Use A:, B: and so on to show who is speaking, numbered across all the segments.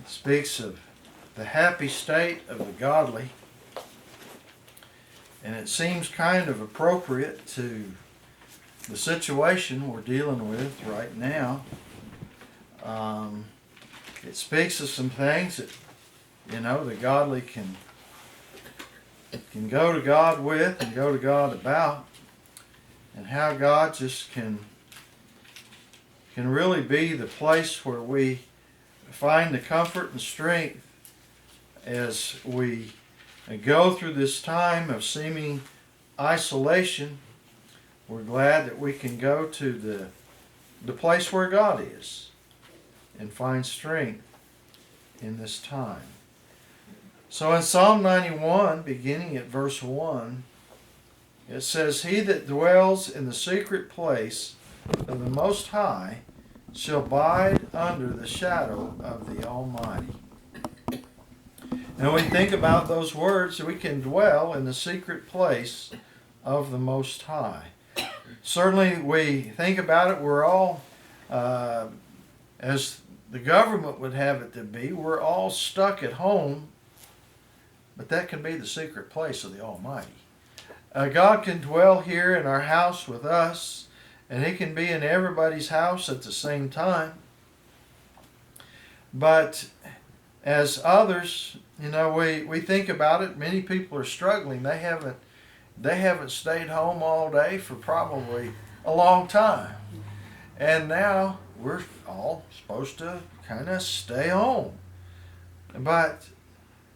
A: speaks of the happy state of the godly, and it seems kind of appropriate to the situation we're dealing with right now. It speaks of some things that, the godly can go to God with and go to God about, and how God just can really be the place where we find the comfort and strength as we go through this time of seeming isolation. We're glad that we can go to the place where God is and find strength in this time. So in Psalm 91, beginning at verse 1, it says, "He that dwells in the secret place of the Most High shall abide under the shadow of the Almighty." And we think about those words, that we can dwell in the secret place of the Most High. Certainly we think about it, we're all, as the government would have it to be, we're all stuck at home, but that can be the secret place of the Almighty. God can dwell here in our house with us, and He can be in everybody's house at the same time. But as others, we think about it, many people are struggling. They haven't stayed home all day for probably a long time. And now we're all supposed to kind of stay home. But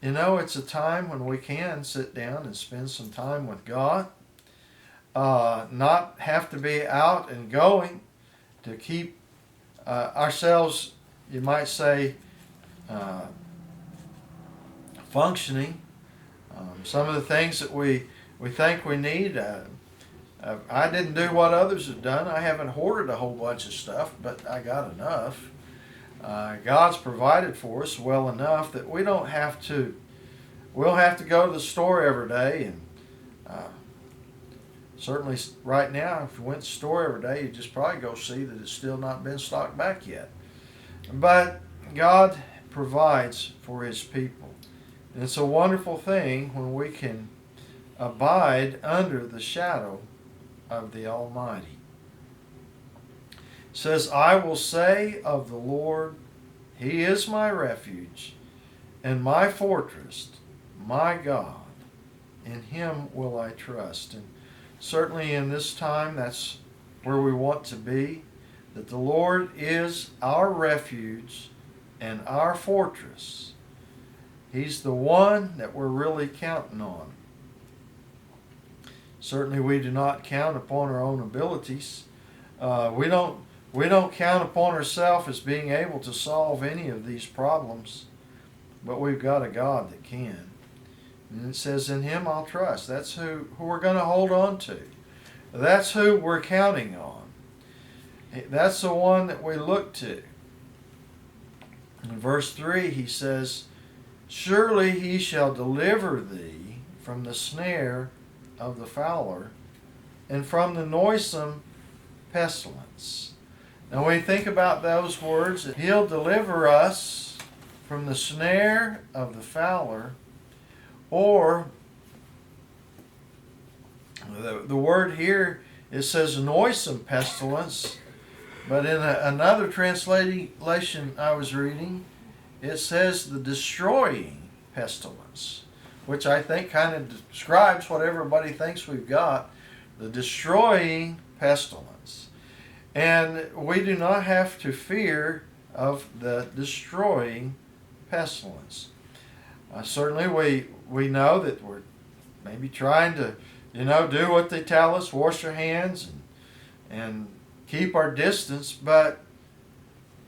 A: it's a time when we can sit down and spend some time with God. Not have to be out and going to keep ourselves, you might say, functioning. Some of the things that we think we need. I didn't do what others have done. I haven't hoarded a whole bunch of stuff, but I got enough. God's provided for us well enough that we don't have to. We'll have to go to the store every day, and certainly right now, if you went to the store every day, you'd just probably go see that it's still not been stocked back yet. But God provides for His people. And it's a wonderful thing when we can abide under the shadow of the Almighty. It says, "I will say of the Lord, He is my refuge and my fortress, my God. In Him will I trust." And certainly in this time, that's where we want to be, that the Lord is our refuge and our fortress. He's the one that we're really counting on. Certainly we do not count upon our own abilities. We don't count upon ourselves as being able to solve any of these problems, but we've got a God that can. And it says, "In Him I'll trust." That's who we're going to hold on to. That's who we're counting on. That's the one that we look to. In verse 3 he says, "Surely He shall deliver thee from the snare of the fowler and from the noisome pestilence." Now when we think about those words, that He'll deliver us from the snare of the fowler, or the word here, it says noisome pestilence, but in another translation I was reading, it says the destroying pestilence, which I think kind of describes what everybody thinks we've got, the destroying pestilence. And we do not have to fear of the destroying pestilence. Certainly we know that we're maybe trying to, do what they tell us, wash our hands and keep our distance, but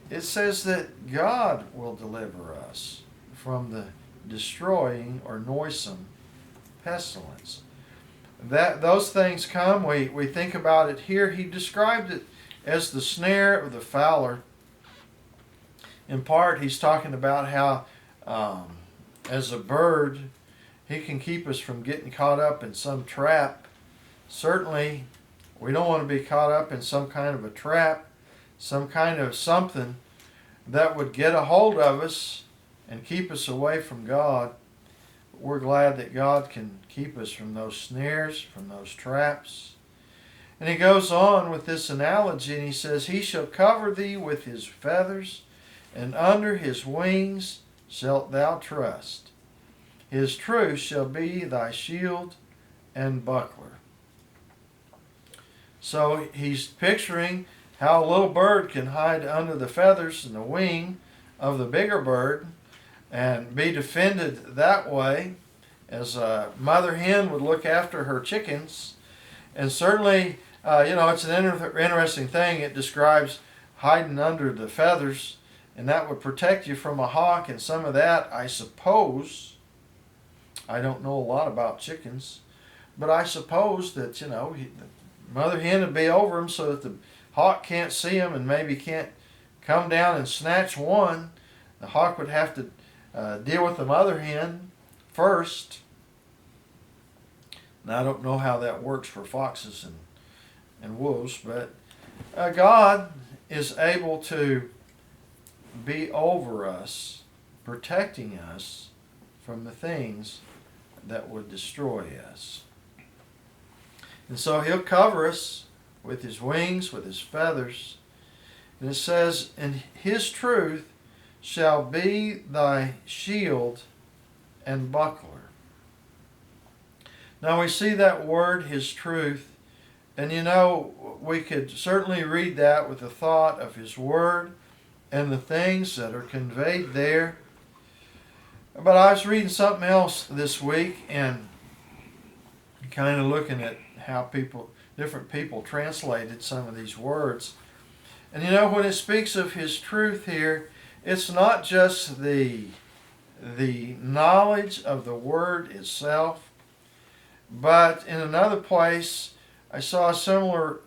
A: it says that God will deliver us from the destroying or noisome pestilence. Those things come, we think about it here. He described it as the snare of the fowler. In part, he's talking about how as a bird, he can keep us from getting caught up in some trap. Certainly, we don't want to be caught up in some kind of a trap, some kind of something that would get a hold of us and keep us away from God. We're glad that God can keep us from those snares, from those traps. And he goes on with this analogy, and he says, He shall cover thee with his feathers, and under his wings shalt thou trust. His truth shall be thy shield and buckler. So he's picturing how a little bird can hide under the feathers and the wing of the bigger bird and be defended that way, as a mother hen would look after her chickens. And certainly, it's an interesting thing. It describes hiding under the feathers, and that would protect you from a hawk, and some of that, I suppose, I don't know a lot about chickens, but I suppose that, the mother hen would be over them so that the hawk can't see them and maybe can't come down and snatch one. The hawk would have to deal with the mother hen first. Now, I don't know how that works for foxes and wolves, but God is able to be over us, protecting us from the things that would destroy us. And so he'll cover us with his wings, with his feathers. And it says, and his truth shall be thy shield and buckler. Now we see that word, his truth, and we could certainly read that with the thought of his word and the things that are conveyed there. But I was reading something else this week and kind of looking at how different people translated some of these words. And when it speaks of his truth here, it's not just the knowledge of the word itself, but in another place I saw a similar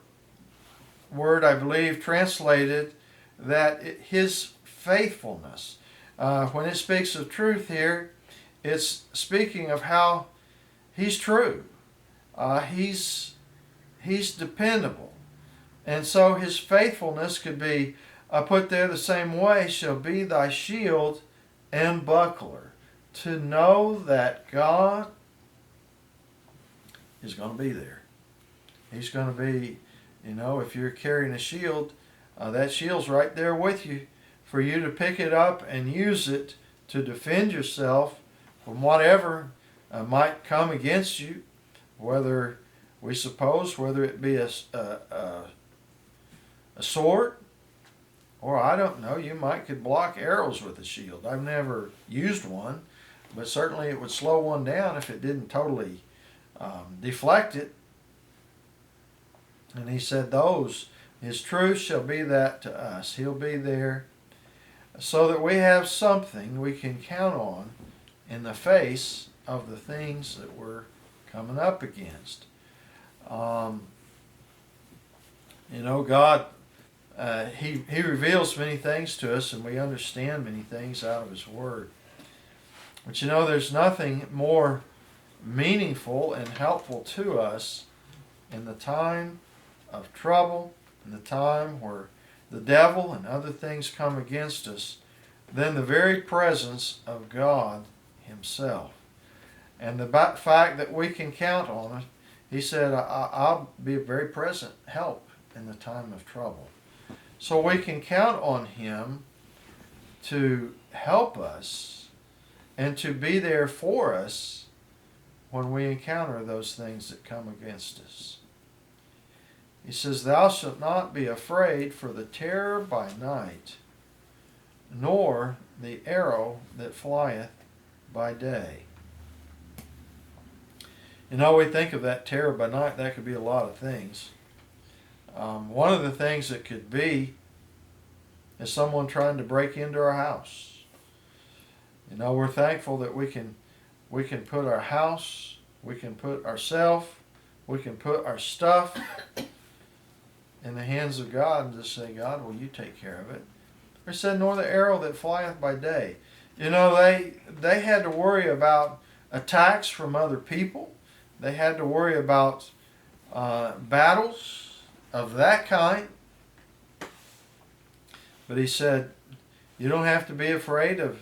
A: word, I believe, translated that his faithfulness. When it speaks of truth here, it's speaking of how he's true. He's dependable. And so his faithfulness could be put there the same way, shall be thy shield and buckler. To know that God is going to be there. He's going to be, if you're carrying a shield, that shield's right there with you for you to pick it up and use it to defend yourself from whatever might come against you, whether it be a sword, or I don't know, you could block arrows with a shield. I've never used one, but certainly it would slow one down if it didn't totally deflect it. And he said his truth shall be that to us. He'll be there so that we have something we can count on in the face of the things that we're coming up against. God, He reveals many things to us, and we understand many things out of His Word. But there's nothing more meaningful and helpful to us in the time of trouble, in the time where the devil and other things come against us, than the very presence of God Himself. And the fact that we can count on it, He said, I'll be a very present help in the time of trouble. So we can count on Him to help us and to be there for us when we encounter those things that come against us. He says, thou shalt not be afraid for the terror by night, nor the arrow that flieth by day. We think of that terror by night, that could be a lot of things. One of the things it could be is someone trying to break into our house. We're thankful that we can put our house, we can put ourselves, we can put our stuff in the hands of God and just say, God, will you take care of it? He said, nor the arrow that flieth by day. They had to worry about attacks from other people. They had to worry about battles of that kind. But he said, you don't have to be afraid of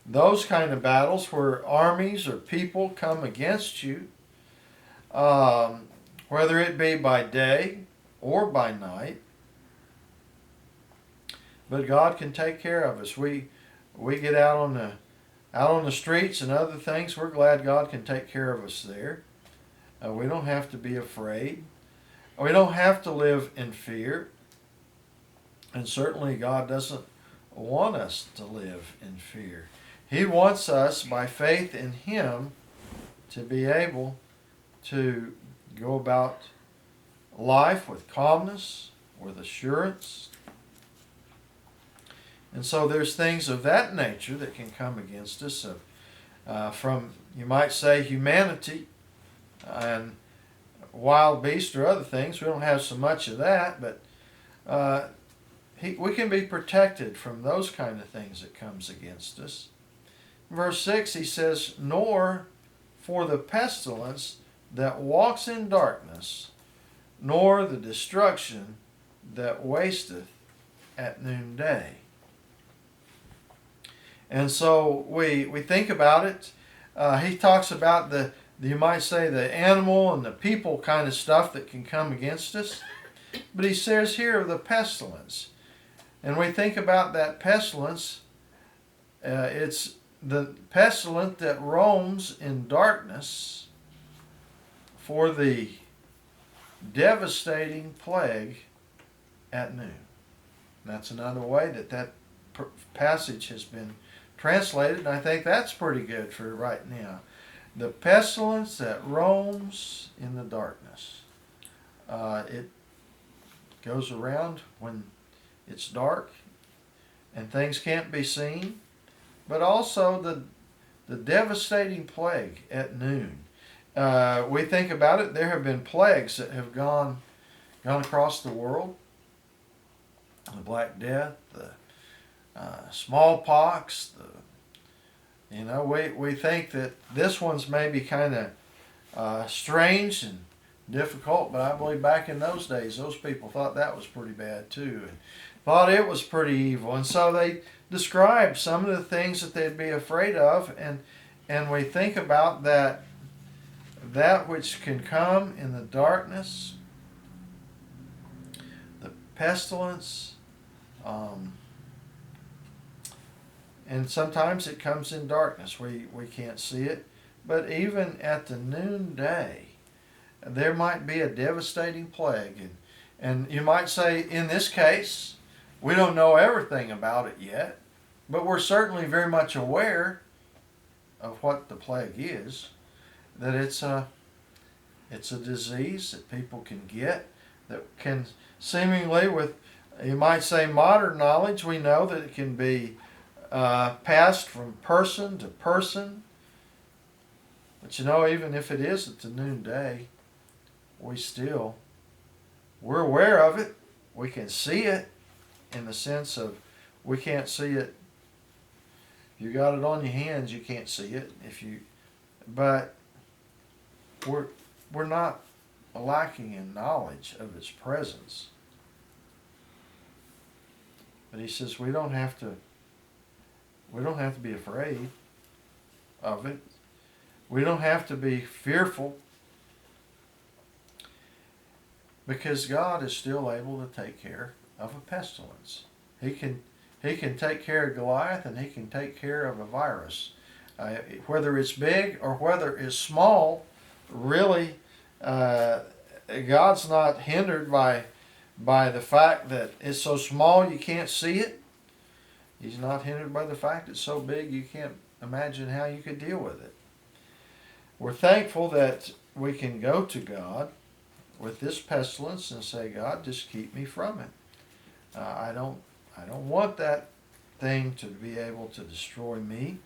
A: those kind of battles where armies or people come against you, whether it be by day or by night. But God can take care of us. We get out on the streets and other things. We're glad God can take care of us there. We don't have to be afraid. We don't have to live in fear. And certainly God doesn't want us to live in fear. He wants us, by faith in Him, to be able to go about life with calmness, with assurance. And so there's things of that nature that can come against us from, you might say, humanity and wild beasts or other things. We don't have so much of that, but we can be protected from those kind of things that comes against us. Verse 6, he says, nor for the pestilence that walks in darkness, nor the destruction that wasteth at noonday. And so we think about it. He talks about you might say, the animal and the people kind of stuff that can come against us. But he says here of the pestilence. And we think about that pestilence. It's the pestilence that roams in darkness for the devastating plague at noon. That's another way that passage has been translated, and I think that's pretty good for right now. The pestilence that roams in the darkness. It goes around when it's dark and things can't be seen, but also the devastating plague at noon. We think about it, there have been plagues that have gone across the world. The Black Death, the smallpox, we think that this one's maybe kind of strange and difficult, but I believe back in those days, those people thought that was pretty bad too, and thought it was pretty evil. And so they described some of the things that they'd be afraid of, and we think about that which can come in the darkness, the pestilence, and sometimes it comes in darkness. We can't see it. But even at the noonday, there might be a devastating plague. And you might say, in this case, we don't know everything about it yet, but we're certainly very much aware of what the plague is, that it's a disease that people can get, that can seemingly, with, you might say, modern knowledge, we know that it can be passed from person to person. But even if it is at the noonday, we're aware of it. We can see it in the sense of we can't see it. If you got it on your hands, you can't see it. But we're not lacking in knowledge of its presence. But he says we don't have to be afraid of it. We don't have to be fearful, because God is still able to take care of a pestilence. He can take care of Goliath, and he can take care of a virus. Whether it's big or whether it's small, really, God's not hindered by the fact that it's so small you can't see it. He's not hindered by the fact it's so big you can't imagine how you could deal with it. We're thankful that we can go to God with this pestilence and say, God, just keep me from it. I don't want that thing to be able to destroy me.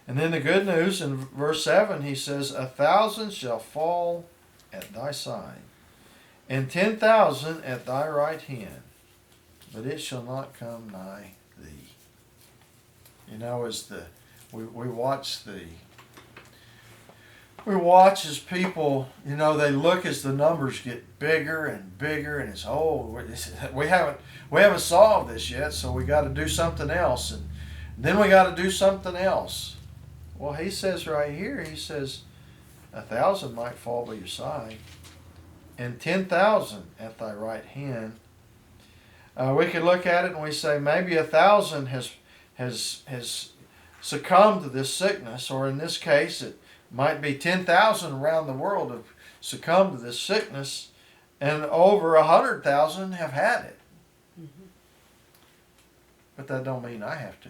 A: And then the good news in verse 7, he says, 1,000 shall fall at thy side, and 10,000 at thy right hand, but it shall not come nigh thee. As we watch as people, they look as the numbers get bigger and bigger, and it's we haven't solved this yet, so we got to do something else. Then we got to do something else. Well, he says right here, he says, 1,000 might fall by your side, and 10,000 at thy right hand. We could look at it and we say maybe 1,000 has succumbed to this sickness, or in this case, it might be 10,000 around the world have succumbed to this sickness, and over 100,000 have had it. But that don't mean I have to.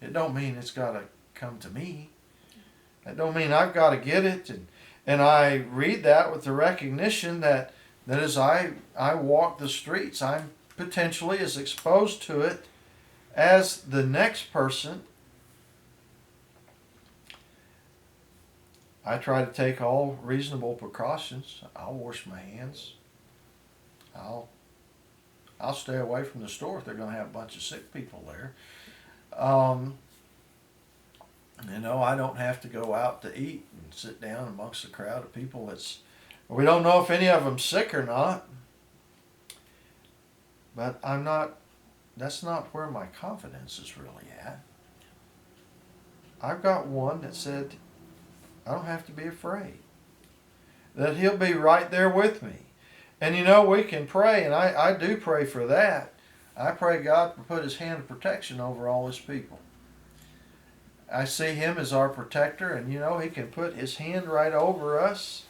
A: It don't mean it's got to come to me. That don't mean I've got to get it. And I read that with the recognition that as I walk the streets, I'm potentially as exposed to it as the next person. I try to take all reasonable precautions. I'll wash my hands. I'll stay away from the store if they're going to have a bunch of sick people there. I don't have to go out to eat and sit down amongst a crowd of people. We don't know if any of them's sick or not. But that's not where my confidence is really at. I've got one that said, I don't have to be afraid. That he'll be right there with me. And we can pray, and I do pray for that. I pray God to put his hand of protection over all his people. I see him as our protector, and he can put his hand right over us.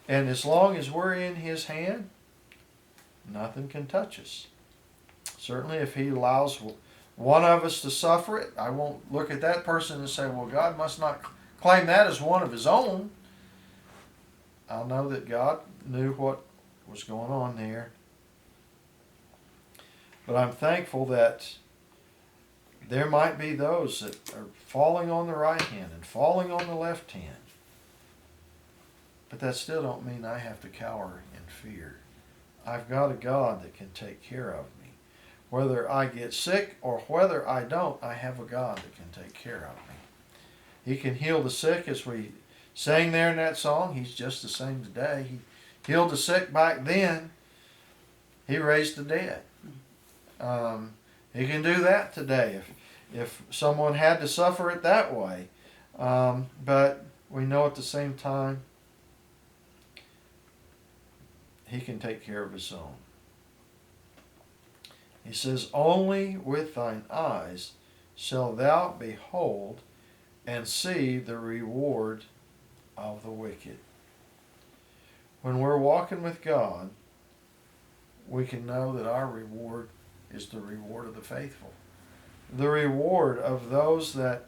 A: And as long as we're in his hand, nothing can touch us. Certainly if he allows one of us to suffer it, I won't look at that person and say, well, God must not claim that as one of his own. I'll know that God knew what was going on there. But I'm thankful that there might be those that are falling on the right hand and falling on the left hand. But that still don't mean I have to cower in fear. I've got a God that can take care of me. Whether I get sick or whether I don't, I have a God that can take care of me. He can heal the sick, as we sang there in that song. He's just the same today. He healed the sick back then. He raised the dead. He can do that today if someone had to suffer it that way. But we know at the same time, he can take care of his own. He says, only with thine eyes shalt thou behold and see the reward of the wicked. When we're walking with God, we can know that our reward is the reward of the faithful. The reward of those that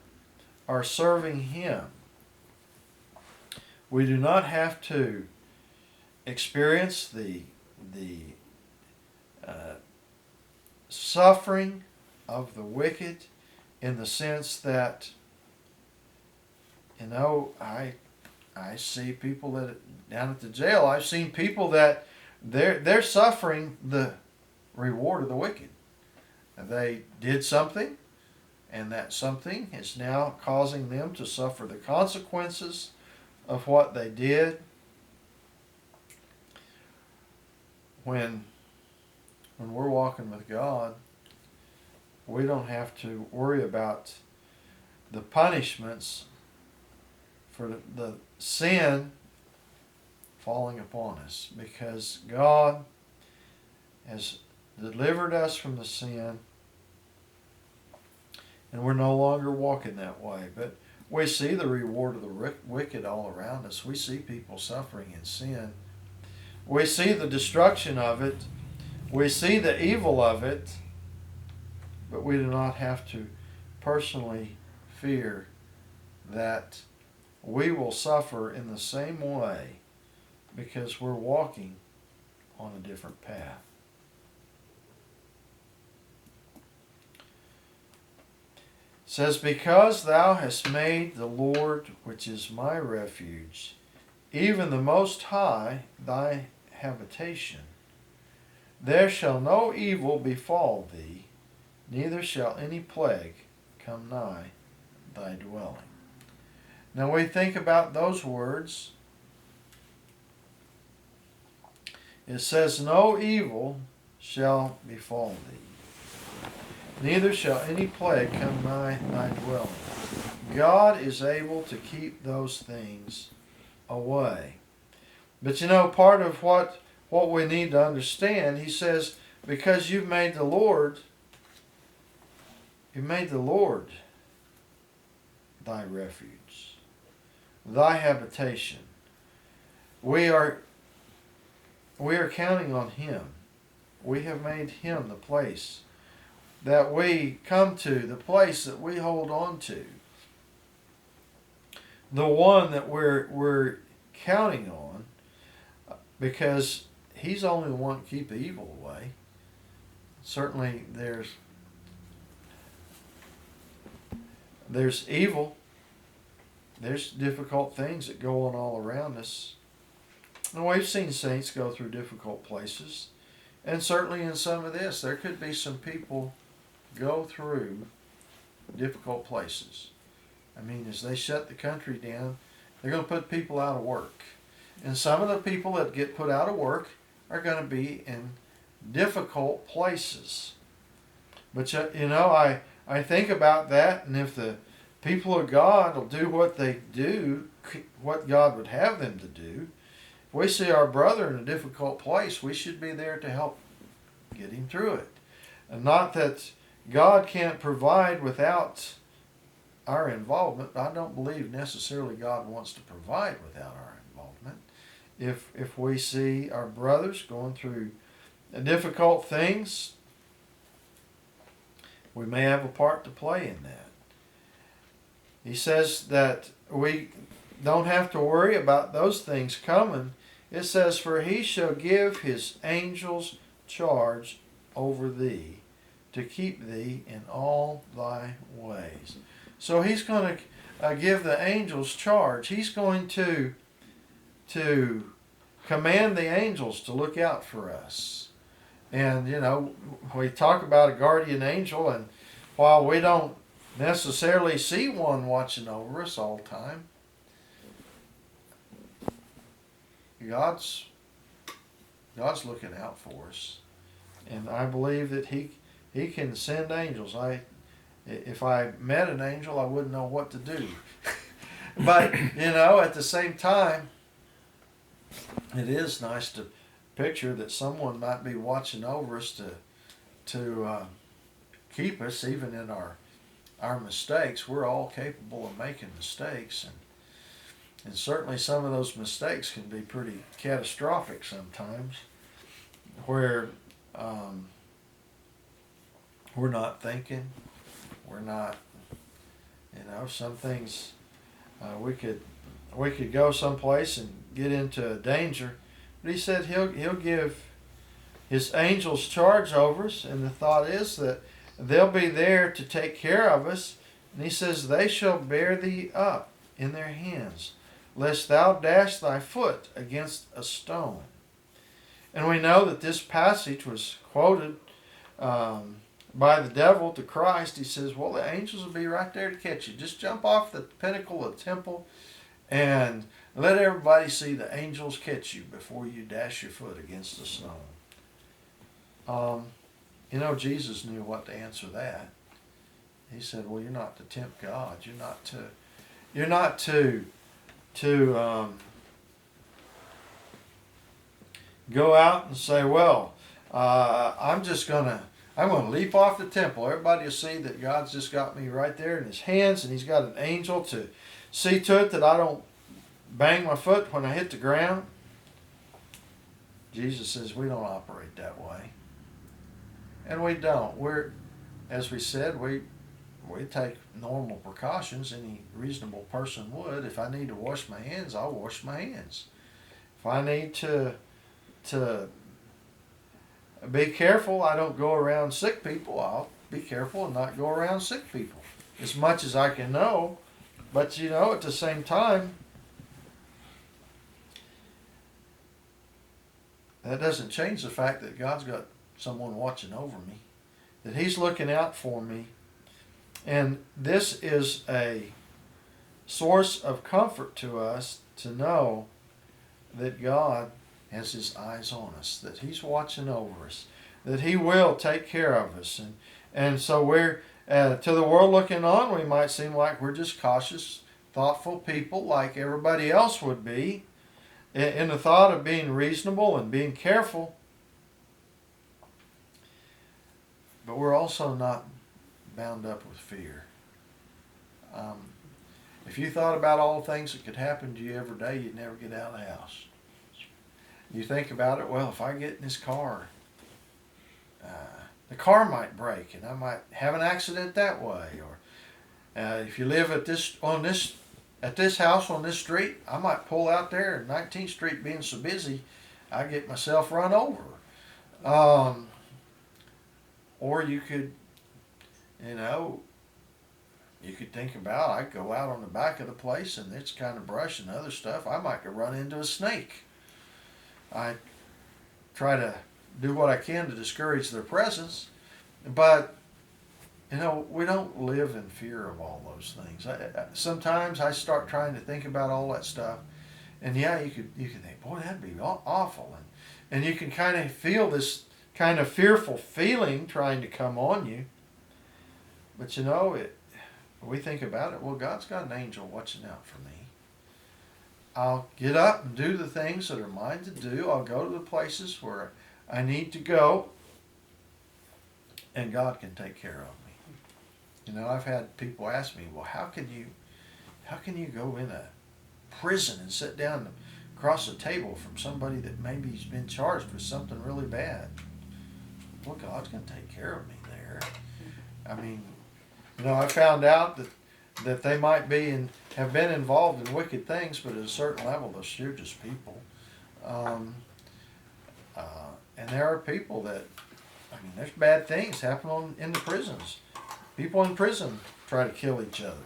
A: are serving him. We do not have to experience the suffering of the wicked in the sense that, I see people that down at the jail, I've seen people that they're suffering the reward of the wicked. They did something, and that something is now causing them to suffer the consequences of what they did. When we're walking with God, we don't have to worry about the punishments for the sin falling upon us, because God has delivered us from the sin, and we're no longer walking that way. But we see the reward of the wicked all around us. We see people suffering in sin. We see the destruction of it. We see the evil of it. But we do not have to personally fear that we will suffer in the same way, because we're walking on a different path. It says, because thou hast made the Lord, which is my refuge, even the Most High, thy habitation, there shall no evil befall thee, neither shall any plague come nigh thy dwelling. Now we think about those words. It says, no evil shall befall thee. neither shall any plague come nigh thy dwelling. God is able to keep those things away. But part of what we need to understand, he says, because you've made the Lord thy refuge, thy habitation. We are counting on him. We have made him the place that we come to, the place that we hold on to, the one that we're counting on, because he's the only one to keep the evil away. Certainly there's evil, there's difficult things that go on all around us. And we've seen saints go through difficult places. And certainly in some of this, there could be some people go through difficult places. I mean, as they shut the country down, they're going to put people out of work. And some of the people that get put out of work are going to be in difficult places. But I think about that, and if the people of God will do what they do, what God would have them to do, if we see our brother in a difficult place, we should be there to help get him through it. And not that God can't provide without our involvement. I don't believe necessarily God wants to provide without our involvement. If we see our brothers going through difficult things, we may have a part to play in that. He says that we don't have to worry about those things coming. It says, for he shall give his angels charge over thee, to keep thee in all thy ways. So he's going to give the angels charge. He's going to command the angels to look out for us. And, we talk about a guardian angel, and while we don't necessarily see one watching over us all the time, God's looking out for us. And I believe that he can send angels. If I met an angel, I wouldn't know what to do. But, at the same time, it is nice to picture that someone might be watching over us to keep us even in our mistakes. We're all capable of making mistakes, and certainly some of those mistakes can be pretty catastrophic sometimes, where we're not thinking, we're not, some things we could go someplace and get into danger. But he said he'll give his angels charge over us, and the thought is that they'll be there to take care of us. And he says, they shall bear thee up in their hands, lest thou dash thy foot against a stone. And we know that this passage was quoted by the devil to Christ. He says, well, the angels will be right there to catch you. Just jump off the pinnacle of the temple and let everybody see the angels catch you before you dash your foot against a stone. Jesus knew what to answer that. He said, well, you're not to tempt God. You're not to go out and say, well, I'm going to leap off the temple. Everybody will see that God's just got me right there in his hands, and he's got an angel to see to it that I don't bang my foot when I hit the ground. Jesus says we don't operate that way. And we don't. As we said, we take normal precautions. Any reasonable person would. If I need to wash my hands, I'll wash my hands. If I need to be careful, I don't go around sick people, I'll be careful and not go around sick people as much as I can know. But at the same time, that doesn't change the fact that God's got someone watching over me, that he's looking out for me. And this is a source of comfort to us to know that God has his eyes on us, that he's watching over us, that he will take care of us. And so we're, to the world looking on, we might seem like we're just cautious, thoughtful people like everybody else would be, in the thought of being reasonable and being careful. But we're also not bound up with fear. If you thought about all the things that could happen to you every day, you'd never get out of the house. You think about it, well, if I get in this car, the car might break and I might have an accident that way. Or if you live at this house on this street, I might pull out there and 19th Street being so busy, I get myself run over. Or you could, you could think about, I go out on the back of the place and it's kind of brush and other stuff. I might go run into a snake. I try to do what I can to discourage their presence, but we don't live in fear of all those things. Sometimes I start trying to think about all that stuff, and yeah, you can think, boy, that'd be awful, and you can kind of feel this kind of fearful feeling trying to come on you. But we think about it, well, God's got an angel watching out for me. I'll get up and do the things that are mine to do. I'll go to the places where I need to go, and God can take care of me. I've had people ask me, well, how can you go in a prison and sit down across the table from somebody that maybe's been charged with something really bad? Well, God's going to take care of me there. I mean, I found out that they might be and have been involved in wicked things, but at a certain level, they're just people. And there are people that, there's bad things happen in the prisons. People in prison try to kill each other.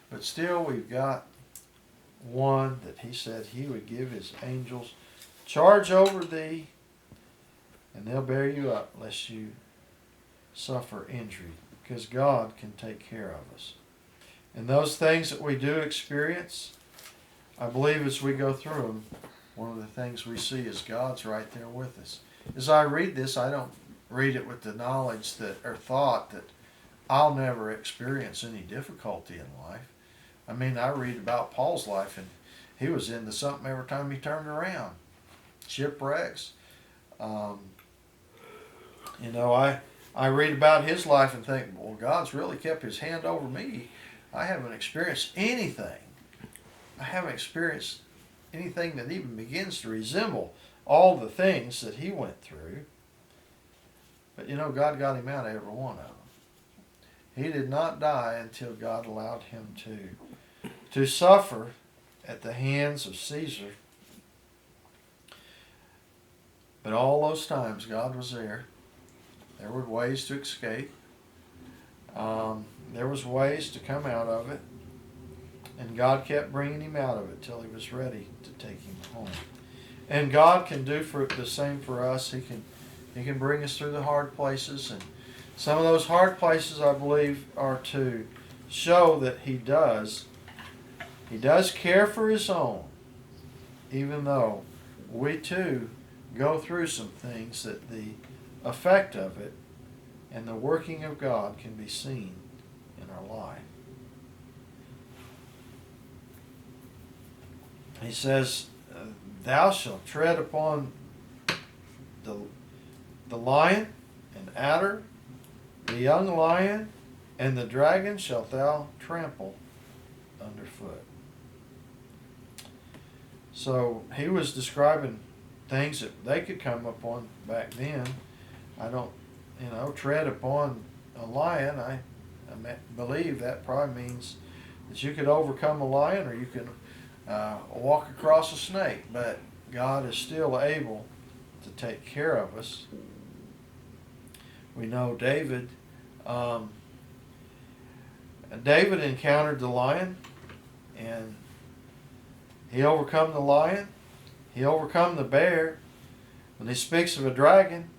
A: But still, we've got one that he said he would give his angels charge over thee, and they'll bear you up lest you suffer injury, because God can take care of us. And those things that we do experience, I believe as we go through them, one of the things we see is God's right there with us. As I read this, I don't read it with the knowledge or thought that I'll never experience any difficulty in life. I read about Paul's life, and he was into something every time he turned around. Shipwrecks. I read about his life and think, well, God's really kept his hand over me. I haven't experienced anything. I haven't experienced anything that even begins to resemble all the things that he went through. But God got him out of every one of them. He did not die until God allowed him to suffer at the hands of Caesar. But all those times God was there. There were ways to escape. There was ways to come out of it. And God kept bringing him out of it till he was ready to take him home. And God can do the same for us. He can bring us through the hard places. And some of those hard places, I believe, are to show that He does care for His own, even though we too go through some things that the effect of it and the working of God can be seen in our life. He says, thou shalt tread upon the lion and adder, the young lion, and the dragon shalt thou trample underfoot. So he was describing things that they could come upon back then. I don't, tread upon a lion. I believe that probably means that you could overcome a lion or you can walk across a snake. But God is still able to take care of us. We know David encountered the lion, and he overcome the lion. He overcome the bear. When he speaks of a dragon,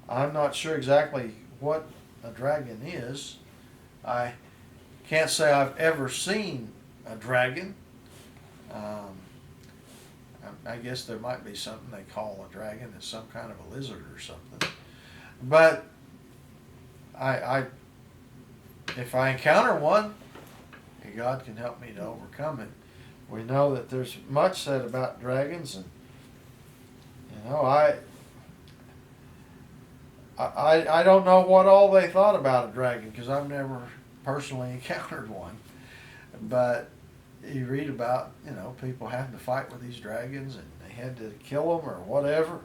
A: I'm not sure exactly what a dragon is. I can't say I've ever seen a dragon. I guess there might be something they call a dragon. It's some kind of a lizard or something. But I if I encounter one, God can help me to overcome it. We know that there's much said about dragons, and I don't know what all they thought about a dragon because I've never personally encountered one. But you read about people having to fight with these dragons and they had to kill them or whatever.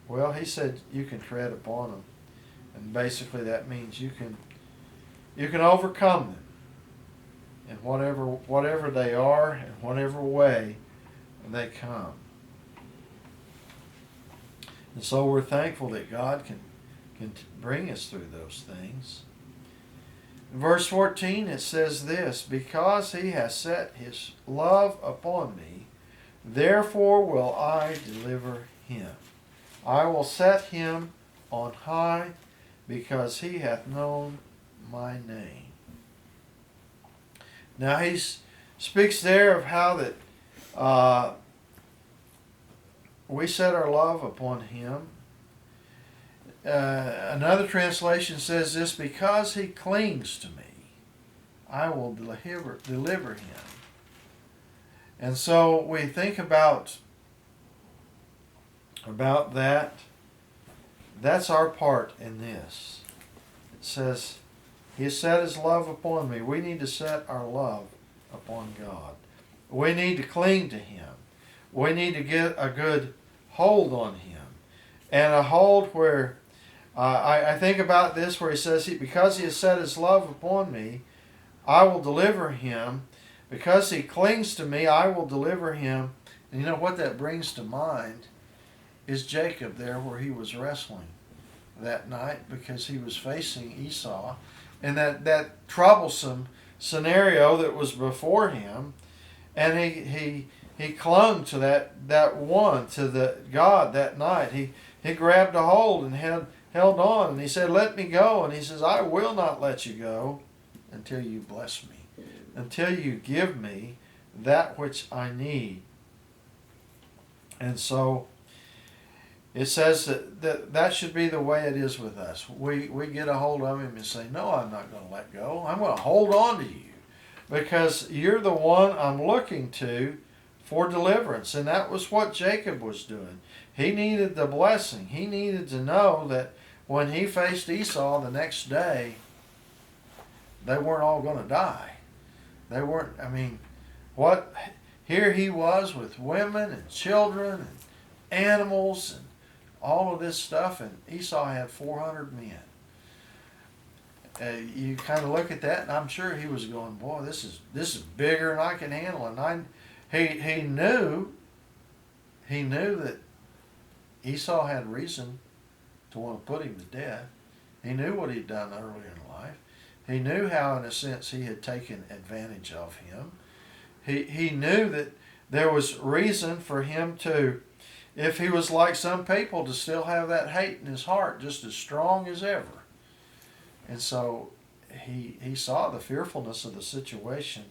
A: Well, he said you can tread upon them, and basically that means you can overcome them in whatever they are and whatever way they come. And so we're thankful that God can bring us through those things. In verse 14 it says this, because he has set his love upon me, therefore will I deliver him. I will set him on high because he hath known my name. Now he speaks there of how that we set our love upon him. Another translation says this, because he clings to me, I will deliver him. And so we think about that. That's our part in this. It says, he has set his love upon me. We need to set our love upon God. We need to cling to him. We need to get a good hold on him. And a hold where, I think about this where he says, because he has set his love upon me, I will deliver him. Because he clings to me, I will deliver him. And you know what that brings to mind is Jacob there where he was wrestling that night because he was facing Esau. And that troublesome scenario that was before him. And he clung to that one, to the God that night. He grabbed a hold and held on. And he said, let me go. And he says, I will not let you go until you bless me, until you give me that which I need. And so it says that should be the way it is with us. We get a hold of him and say, no, I'm not going to let go. I'm going to hold on to you because you're the one I'm looking to for deliverance. And that was what Jacob was doing. He needed the blessing. He needed to know that when he faced Esau the next day, they weren't all going to die. They weren't, here he was with women and children and animals and all of this stuff, and Esau had 400 men. You kind of look at that, and I'm sure he was going, boy, this is bigger than I can handle. And he knew that Esau had reason to want to put him to death. He knew what he'd done earlier in life. He knew how, in a sense, he had taken advantage of him. He knew that there was reason for him to, if he was like some people, to still have that hate in his heart just as strong as ever. And so he saw the fearfulness of the situation.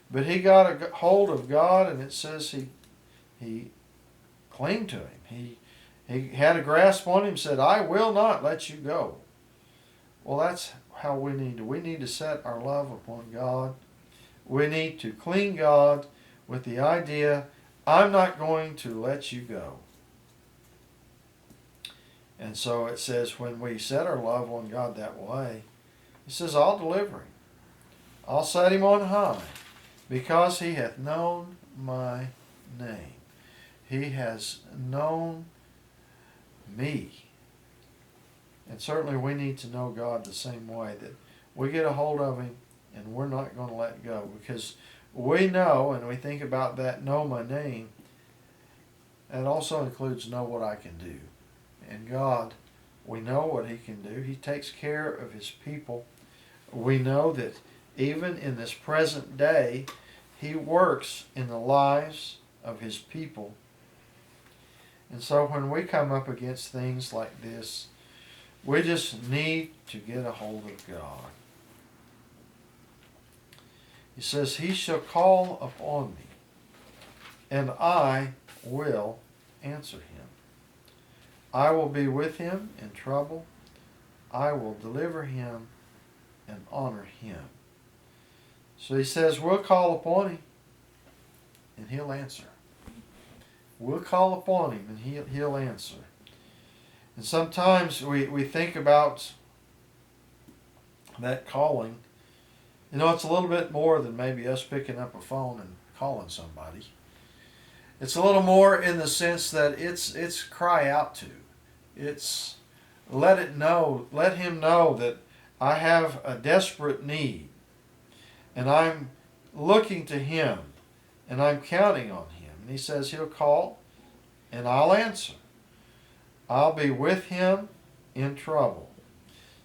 A: But he got a hold of God, and it says he clung to him. He had a grasp on him, said, I will not let you go. Well, that's how we need to set our love upon God. We need to cling God with the idea, I'm not going to let you go. And so it says when we set our love on God that way, he says, I'll deliver him. I'll set him on high because he hath known my name. He has known me. And certainly we need to know God the same way, that we get a hold of him and we're not going to let go, because we know, and we think about that, know my name, that also includes know what I can do. And God, we know what he can do. He takes care of his people. We know that even in this present day, he works in the lives of his people. And so when we come up against things like this, we just need to get a hold of God. He says, he shall call upon me, and I will answer him. I will be with him in trouble. I will deliver him and honor him. So he says, we'll call upon him and he'll answer. We'll call upon him and he'll answer. And sometimes we think about that calling. You know, it's a little bit more than maybe us picking up a phone and calling somebody. It's a little more in the sense that it's cry out to. It's let him know that I have a desperate need and I'm looking to him and I'm counting on him. And he says he'll call and I'll answer. I'll be with him in trouble.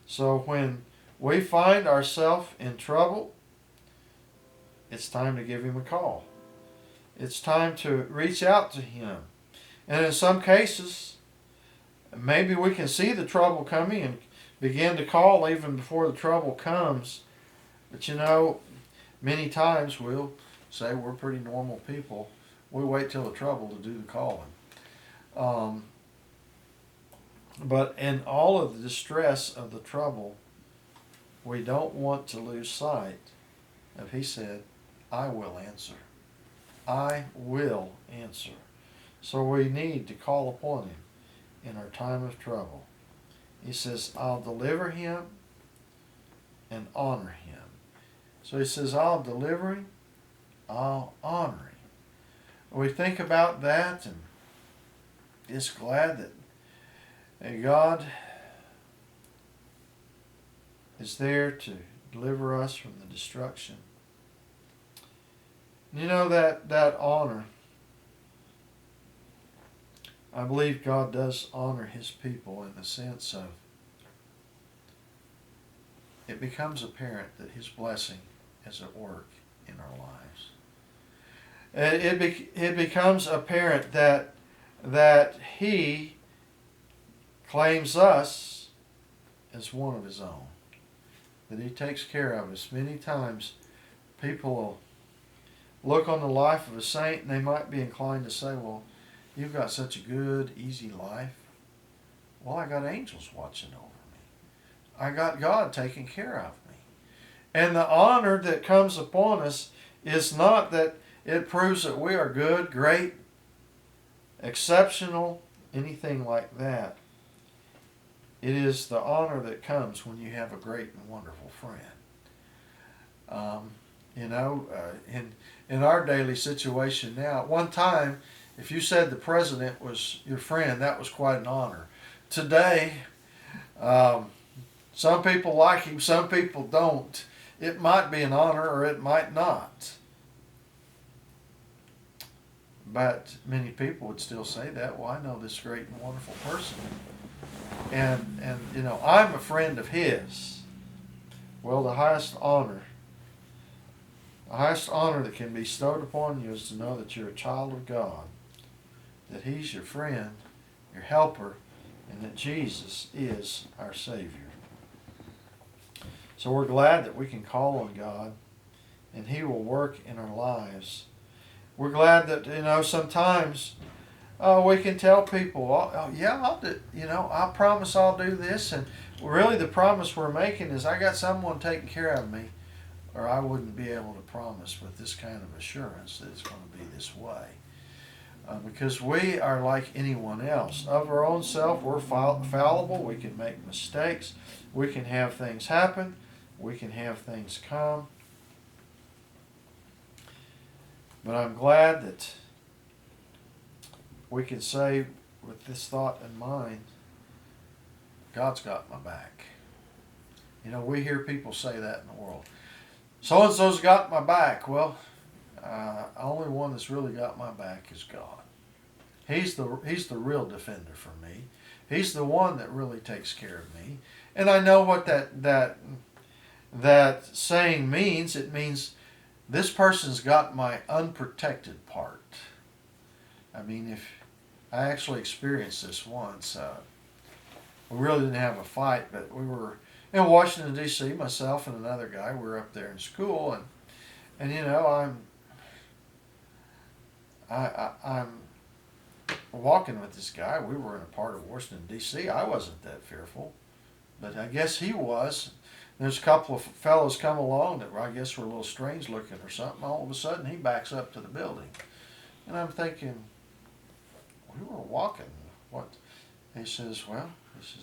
A: So when we find ourselves in trouble, it's time to give him a call. It's time to reach out to him. And in some cases, maybe we can see the trouble coming and begin to call even before the trouble comes. But you know, many times we'll say we're pretty normal people. We wait till the trouble to do the calling. But in all of the distress of the trouble, we don't want to lose sight of, he said, I will answer. I will answer. So we need to call upon him in our time of trouble. He says, I'll deliver him and honor him. So he says, I'll deliver him, I'll honor him. We think about that and just glad that God is there to deliver us from the destruction. You know, that honor, I believe God does honor his people in the sense of it becomes apparent that his blessing is at work in our lives. It becomes apparent that he claims us as one of his own, that he takes care of us. Many times people will look on the life of a saint and they might be inclined to say, well, you've got such a good, easy life. Well, I got angels watching over me. I got God taking care of me. And the honor that comes upon us is not that it proves that we are good, great, exceptional, anything like that. It is the honor that comes when you have a great and wonderful friend. In our daily situation now, at one time, if you said the president was your friend, that was quite an honor. Today, some people like him, some people don't. It might be an honor or it might not. But many people would still say that. Well, I know this great and wonderful person. And you know, I'm a friend of his. Well, the highest honor that can be bestowed upon you is to know that you're a child of God, that he's your friend, your helper, and that Jesus is our Savior. So we're glad that we can call on God and he will work in our lives. We're glad that, you know, sometimes we can tell people, I promise I'll do this. And really the promise we're making is I got someone taking care of me, or I wouldn't be able to promise with this kind of assurance that it's going to be this way. Because we are like anyone else. Of our own self, we're fallible. We can make mistakes. We can have things happen. We can have things come. But I'm glad that we can say with this thought in mind, God's got my back. You know, we hear people say that in the world. So-and-so's got my back. Well, only one that's really got my back is God. He's the real defender for me. He's the one that really takes care of me. And I know what that saying means. It means this person's got my unprotected part. I mean, if I actually experienced this once, we really didn't have a fight, but we were in Washington, D.C., myself and another guy. We were up there in school, and you know, I'm walking with this guy. We were in a part of Washington, D.C. I wasn't that fearful, but I guess he was. There's a couple of fellows come along that I guess were a little strange looking or something. All of a sudden, he backs up to the building. And I'm thinking, we were walking. What? He says, well,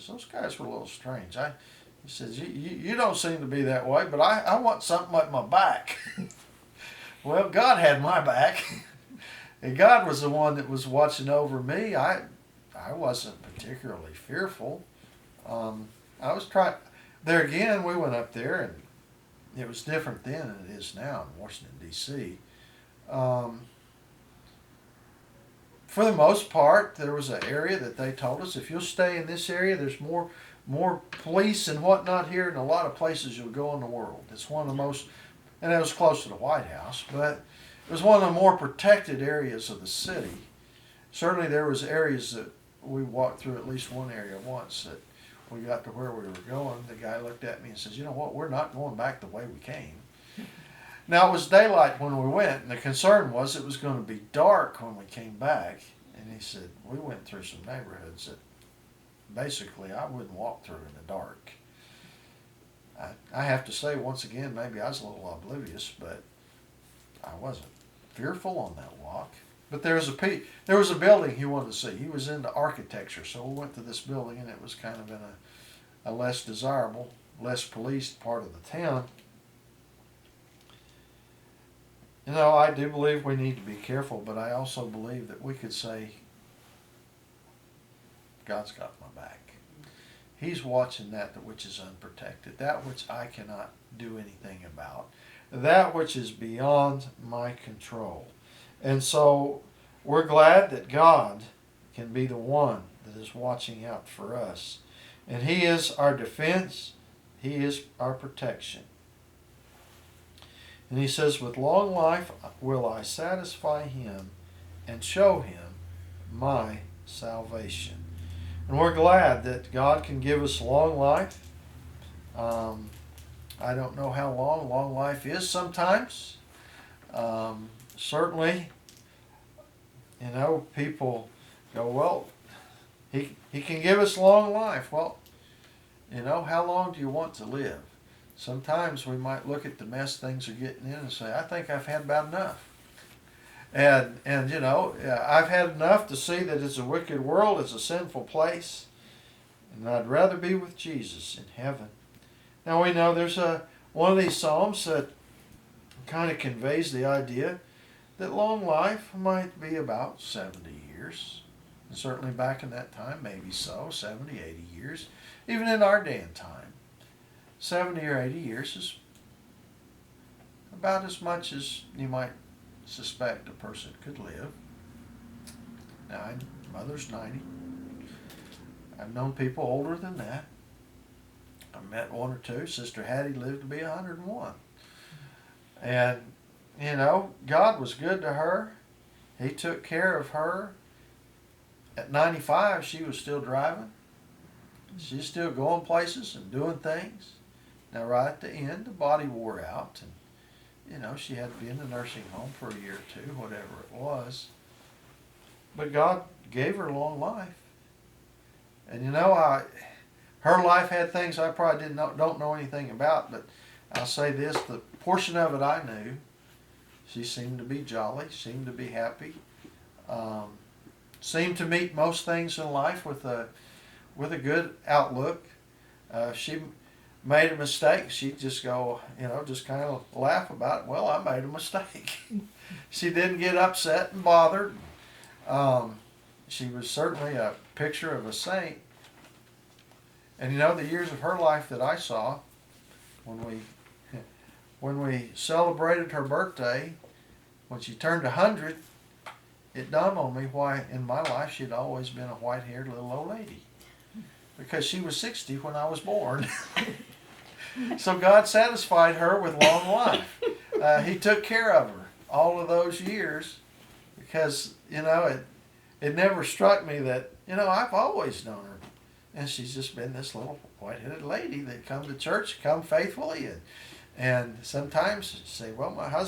A: those guys were a little strange. He says, you don't seem to be that way, but I want something like my back. Well, God had my back. And God was the one that was watching over me. I wasn't particularly fearful. I was trying. There again, we went up there, and it was different then than it is now in Washington, D.C. For the most part, there was an area that they told us, if you'll stay in this area, there's more police and whatnot here than a lot of places you'll go in the world. It's one of the most, and it was close to the White House, but it was one of the more protected areas of the city. Certainly there was areas that we walked through, at least one area once, that we got to where we were going. The guy looked at me and says, you know what, we're not going back the way we came. Now, it was daylight when we went, and the concern was it was going to be dark when we came back. And he said, we went through some neighborhoods that basically I wouldn't walk through in the dark. I have to say, once again, maybe I was a little oblivious, but I wasn't fearful on that walk. But there was a building he wanted to see. He was into architecture, so we went to this building, and it was kind of in a less desirable, less policed part of the town. You know, I do believe we need to be careful, but I also believe that we could say, God's got my back. He's watching that which is unprotected, that which I cannot do anything about, that which is beyond my control. And so we're glad that God can be the one that is watching out for us. And He is our defense. He is our protection. And He says, with long life will I satisfy him and show him my salvation. And we're glad that God can give us long life. I don't know how long life is sometimes. Certainly, you know, people go, well, he can give us long life. Well, you know, how long do you want to live? Sometimes we might look at the mess things are getting in and say, I think I've had about enough. And you know, I've had enough to see that it's a wicked world, it's a sinful place, and I'd rather be with Jesus in heaven. Now we know there's one of these psalms that kind of conveys the idea that long life might be about 70 years. And certainly back in that time, maybe so, 70, 80 years. Even in our day and time, 70 or 80 years is about as much as you might suspect a person could live. Now, my mother's 90. I've known people older than that. I've met one or two. Sister Hattie lived to be 101. And, you know, God was good to her. He took care of her. At 95, she was still driving. She's still going places and doing things. Now, right at the end, the body wore out. And, you know, she had to be in the nursing home for a year or two, whatever it was. But God gave her long life. And, you know, her life had things I probably don't know anything about, but I'll say this, the portion of it I knew, she seemed to be jolly, seemed to be happy, seemed to meet most things in life with a good outlook. She made a mistake, she'd just go, you know, just kind of laugh about it. Well, I made a mistake. She didn't get upset and bothered. She was certainly a picture of a saint. And you know, the years of her life that I saw, when we celebrated her birthday, when she turned 100, it dawned on me why in my life she'd always been a white-haired little old lady. Because she was 60 when I was born. So God satisfied her with long life. He took care of her all of those years because, you know, it never struck me that, you know, I've always known her. And she's just been this little white-headed lady that come to church, come faithfully. And sometimes say, well, I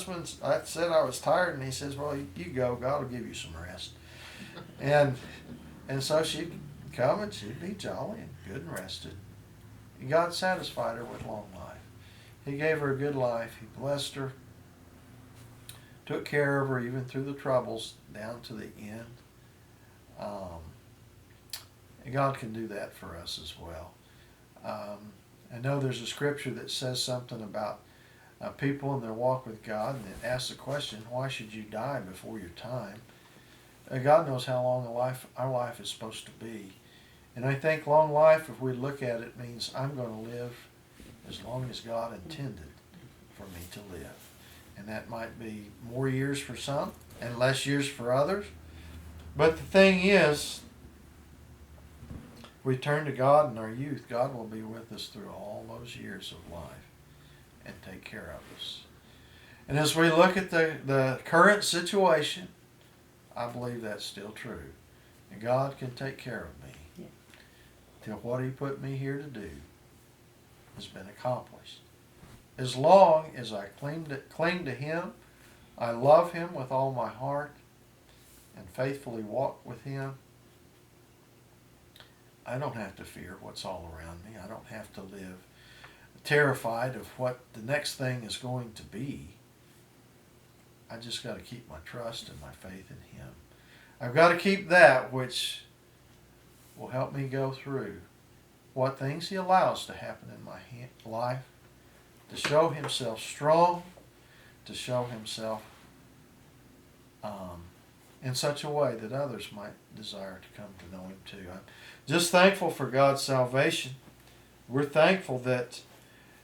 A: said I was tired. And he says, well, you go. God will give you some rest. And so she'd come and she'd be jolly and good and rested. And God satisfied her with long life. He gave her a good life. He blessed her, took care of her even through the troubles down to the end. And God can do that for us as well. I know there's a scripture that says something about people in their walk with God, and it asks the question, why should you die before your time? God knows how long our life is supposed to be. And I think long life, if we look at it, means I'm going to live as long as God intended for me to live. And that might be more years for some and less years for others. But the thing is, we turn to God in our youth, God will be with us through all those years of life and take care of us. And as we look at the current situation, I believe that's still true. And God can take care of me till what He put me here to do has been accomplished. As long as I cling to Him, I love Him with all my heart, and faithfully walk with Him, I don't have to fear what's all around me. I don't have to live terrified of what the next thing is going to be. I just got to keep my trust and my faith in Him. I've got to keep that which will help me go through what things He allows to happen in my life, to show Himself strong, to show Himself in such a way that others might desire to come to know Him too. I'm just thankful for God's salvation. We're thankful that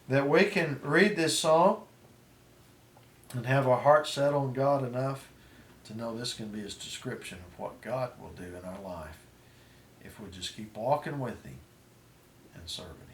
A: we can read this song and have our heart set on God enough to know this can be His description of what God will do in our life if we just keep walking with Him and serving Him.